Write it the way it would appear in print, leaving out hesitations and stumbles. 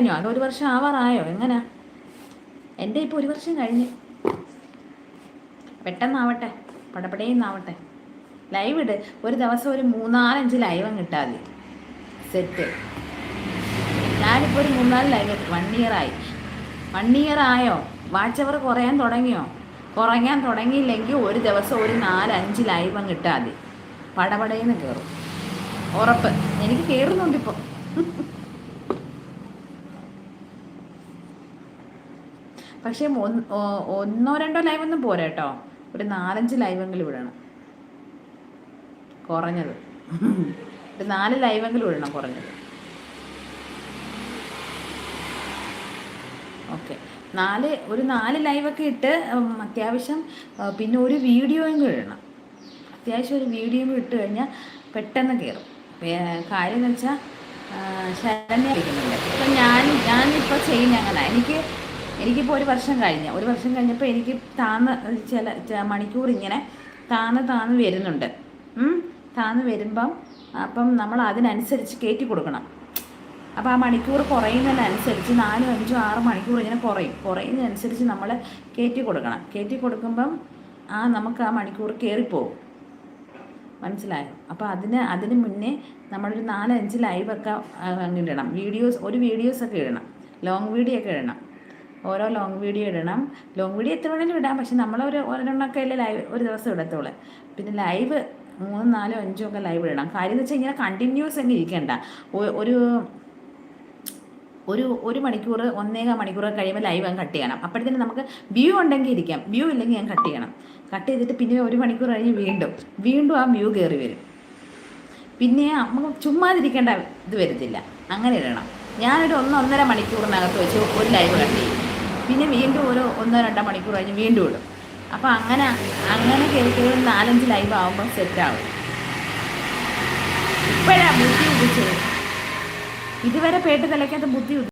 കഴിഞ്ഞോ? അത് 1 വർഷം ആവാറായോ? എങ്ങനാ? എൻ്റെ ഇപ്പോൾ 1 വർഷം കഴിഞ്ഞ്. പെട്ടെന്നാവട്ടെ, പടപടേന്നാവട്ടെ. ലൈവ് ഇട്. ഒരു ദിവസം ഒരു 3-4-5 ലൈവ് അങ്ങ് ഇട്ടാൽ മതി. സെറ്റ്. ഞാനിപ്പോൾ ഒരു 3-4 ലൈവ് 1 ഇയറായി. 1 ഇയർ ആയോ? വാച്ച് അവർ കുറയാൻ തുടങ്ങിയോ? കുറയാൻ തുടങ്ങിയില്ലെങ്കിൽ ഒരു ദിവസം ഒരു 4-5 ലൈവ് അങ്ങ് ഇട്ടാൽ മതി. പടപടേന്ന് കയറും, ഉറപ്പ്. എനിക്ക് കയറുന്നുണ്ട് ഇപ്പോൾ. പക്ഷേ 1-2 ലൈവൊന്നും പോരാ കേട്ടോ. ഒരു 4-5 ലൈവെങ്കിലും വിടണം കുറഞ്ഞത്. ഒരു 4 ലൈവെങ്കിലും വിടണം കുറഞ്ഞത്. ഓക്കെ, ഒരു 4 ലൈവൊക്കെ ഇട്ട് അത്യാവശ്യം പിന്നെ ഒരു വീഡിയോയും ഇടണം. അത്യാവശ്യം ഒരു വീഡിയോയും ഇട്ട് കഴിഞ്ഞാൽ പെട്ടെന്ന് കയറും. കാര്യം എന്ന് വെച്ചാൽ ശരണ്യ ഇരിക്കുന്നുണ്ട്. ഇപ്പം ഞാനിപ്പോൾ ചെയ്യുന്ന അങ്ങനെ എനിക്കിപ്പോൾ 1 വർഷം കഴിഞ്ഞപ്പോൾ എനിക്ക് ചില മണിക്കൂർ ഇങ്ങനെ താന്ന് വരുന്നുണ്ട്. താന്ന് വരുമ്പം അപ്പം നമ്മൾ അതിനനുസരിച്ച് കയറ്റി കൊടുക്കണം. അപ്പോൾ ആ മണിക്കൂർ കുറയുന്നതിനനുസരിച്ച് 4, 5, 6 മണിക്കൂർ ഇങ്ങനെ കുറയുന്നതിനനുസരിച്ച് നമ്മൾ കയറ്റി കൊടുക്കണം. കയറ്റി കൊടുക്കുമ്പം നമുക്ക് ആ മണിക്കൂർ കയറിപ്പോകും. മനസ്സിലായോ? അപ്പോൾ അതിന് മുന്നേ നമ്മളൊരു 4-5 ലൈവൊക്കെ ഇടണം. വീഡിയോസൊക്കെ ഇടണം. ലോങ് വീഡിയോ ഒക്കെ ഇടണം. ഓരോ ലോങ് വീഡിയോ ഇടണം. ലോങ് വീഡിയോ എത്ര വേണമെങ്കിലും ഇടാം. പക്ഷെ ഒരെണ്ണമൊക്കെ അല്ലേ ലൈവ് ഒരു ദിവസം ഇടത്തുള്ളൂ. പിന്നെ ലൈവ് 3, 4, 5 ഒക്കെ ലൈവ് ഇടണം. കാര്യം എന്ന് വെച്ചാൽ ഇങ്ങനെ കണ്ടിന്യൂസ് അങ്ങ് ഇരിക്കേണ്ട. ഒരു മണിക്കൂർ 1.25 മണിക്കൂർ കഴിയുമ്പോൾ ലൈവ് അങ്ങ് കട്ട് ചെയ്യണം. അപ്പോഴത്തേനും നമുക്ക് വ്യൂ ഉണ്ടെങ്കിൽ ഇരിക്കാം, വ്യൂ ഇല്ലെങ്കിൽ ഞാൻ കട്ട് ചെയ്യണം. കട്ട് ചെയ്തിട്ട് പിന്നെ 1 മണിക്കൂർ കഴിഞ്ഞ് വീണ്ടും ആ വ്യൂ കയറി വരും. പിന്നെ നമുക്ക് ചുമ്മാതിരിക്കേണ്ട ഇത് വരത്തില്ല. അങ്ങനെ ഇടണം. ഞാനൊരു 1-1.5 മണിക്കൂറിനകത്ത് വെച്ച് ഒരു ലൈവ് കട്ട് ചെയ്യും. പിന്നെ വീണ്ടും ഒരു 1-2 മണിക്കൂർ കഴിഞ്ഞ് വീണ്ടും ഇടും. അപ്പോൾ അങ്ങനെ കയറി 4-5 ലൈവ് ആകുമ്പോൾ സെറ്റാവും. ഇപ്പോഴാണ് ബുദ്ധി ഉദിച്ചത്. ഇതുവരെ പേട്ട് തലയ്ക്കകത്ത് ബുദ്ധി